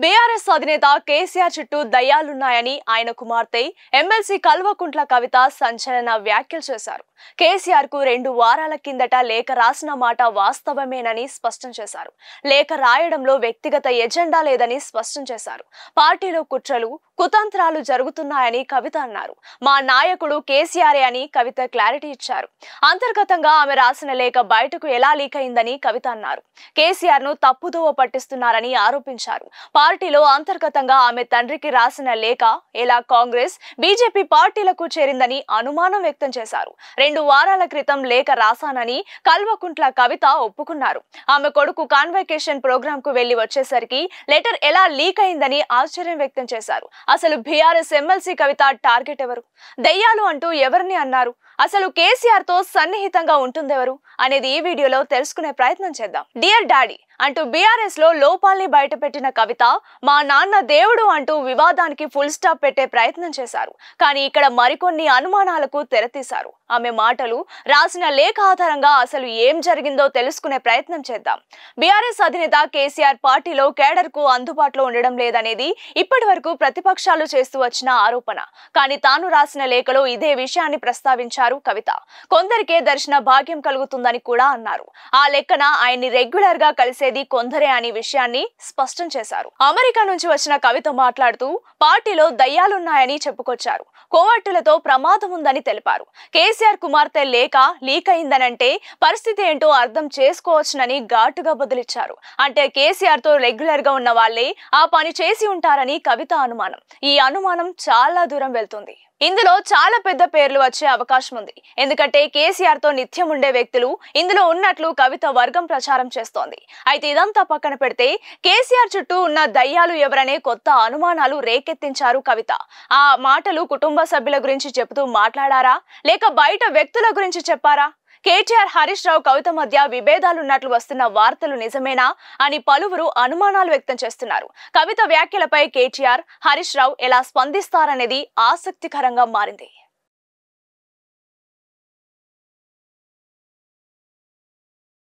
BRS అధినేత కేసీఆర్ చుట్టూ దయ్యాలున్నాయని ఆయన కుమార్తె ఎమ్మెల్సీ కల్వకుంట్ల కవిత సంచలన వ్యాఖ్యలు చేశారు. కేసీఆర్ కు 2 వారాల కిందట లేఖ రాసిన మాట వాస్తవమేనని స్పష్టం చేశారు. లేఖ రాయడంలో వ్యక్తిగత ఎజెండా లేదని స్పష్టం చేశారు. పార్టీలో కుట్రలు కుతంత్రాలు జరుగుతున్నాయని కవిత అన్నారు. మా నాయకుడు కేసీఆర్ అని కవిత క్లారిటీ ఇచ్చారు. అంతర్గతంగా ఆమె రాసిన లేఖ బయటకు ఎలా లీక్ అయిందని కవిత అన్నారు. కేసీఆర్ ను తప్పుదోవ పట్టిస్తున్నారని ఆరోపించారు. పార్టీలో అంతర్గతంగా ఆమె తండ్రికి రాసిన లేఖ ఎలా కాంగ్రెస్ బీజేపీ పార్టీలకు చేరిందని అనుమానం వ్యక్తం చేశారు. 2 వారాల క్రితం లేఖ రాశానని కల్వకుంట్ల కవిత ఒప్పుకున్నారు. ఆమె కొడుకు కాన్వకేషన్ ప్రోగ్రామ్ కు వెళ్లి వచ్చేసరికి లెటర్ ఎలా లీక్ అయిందని ఆశ్చర్యం వ్యక్తం చేశారు. అసలు బీఆర్ఎస్ ఎమ్మెల్సీ కవిత టార్గెట్ ఎవరు? దయ్యాలు అంటూ ఎవరిని అన్నారు? అసలు కేసీఆర్ తో సన్నిహితంగా ఉంటుందెవరు అనేది ఈ వీడియోలో తెలుసుకునే ప్రయత్నం చేద్దాం. డియర్ డాడీ అంటూ బీఆర్ఎస్ లో లోపాల్ని బయటపెట్టిన కవిత మా నాన్న దేవుడు అంటూ వివాదానికి ఫుల్ స్టాప్ పెట్టే ప్రయత్నం చేశారు. కానీ ఇక్కడ మరికొన్ని అనుమానాలకు తెరతీశారు. ఆమె మాటలు రాసిన లేఖ ఆధారంగా అసలు ఏం జరిగిందో తెలుసుకునే ప్రయత్నం చేద్దాం. బీఆర్ఎస్ అధినేత కేసీఆర్ పార్టీలో కేడర్ కు అందుబాటులో ఉండడం లేదనేది ఇప్పటి వరకు ప్రతిపక్షాలు చేస్తూ వచ్చిన ఆరోపణ. కానీ తాను రాసిన లేఖలో ఇదే విషయాన్ని ప్రస్తావించారు కవిత. కొందరికే దర్శన భాగ్యం కలుగుతుందని కూడా అన్నారు. ఆ లెక్కన ఆయన్ని రెగ్యులర్ గా కలిసేది కొందరే అనే విషయాన్ని స్పష్టం చేశారు. అమెరికా నుంచి వచ్చిన కవిత మాట్లాడుతూ పార్టీలో దయ్యాలున్నాయని చెప్పుకొచ్చారు. కోవర్టులతో ప్రమాదం ఉందని తెలిపారు. కేసీఆర్ కుమార్తె లేఖ లీక్ అయిందనంటే పరిస్థితి ఏంటో అర్థం చేసుకోవచ్చునని ఘాటుగా బదులిచ్చారు. అంటే కేసీఆర్ తో రెగ్యులర్ గా ఉన్న వాళ్లే ఆ పని చేసి ఉంటారని కవిత అనుమానం. ఈ అనుమానం చాలా దూరం వెళ్తుంది. ఇందులో చాలా పెద్ద పేర్లు వచ్చే అవకాశం ఉంది. ఎందుకంటే కేసీఆర్ తో నిత్యం ఉండే వ్యక్తులు ఇందులో ఉన్నట్లు కవిత వర్గం ప్రచారం చేస్తోంది. అయితే ఇదంతా పక్కన పెడితే కేసీఆర్ చుట్టూ ఉన్న దయ్యాలు ఎవరనే కొత్త అనుమానాలు రేకెత్తించారు కవిత. ఆ మాటలు కుటుంబ సభ్యుల గురించి చెబుతూ మాట్లాడారా లేక బయట వ్యక్తుల గురించి చెప్పారా? కేటీఆర్ హరీష్ రావు కవిత మధ్య విభేదాలున్నట్లు వస్తున్న వార్తలు నిజమేనా అని పలువురు అనుమానాలు వ్యక్తం చేస్తున్నారు. కవిత వ్యాఖ్యలపై కేటీఆర్ హరీష్ రావు ఎలా స్పందిస్తారనేది ఆసక్తికరంగా మారింది.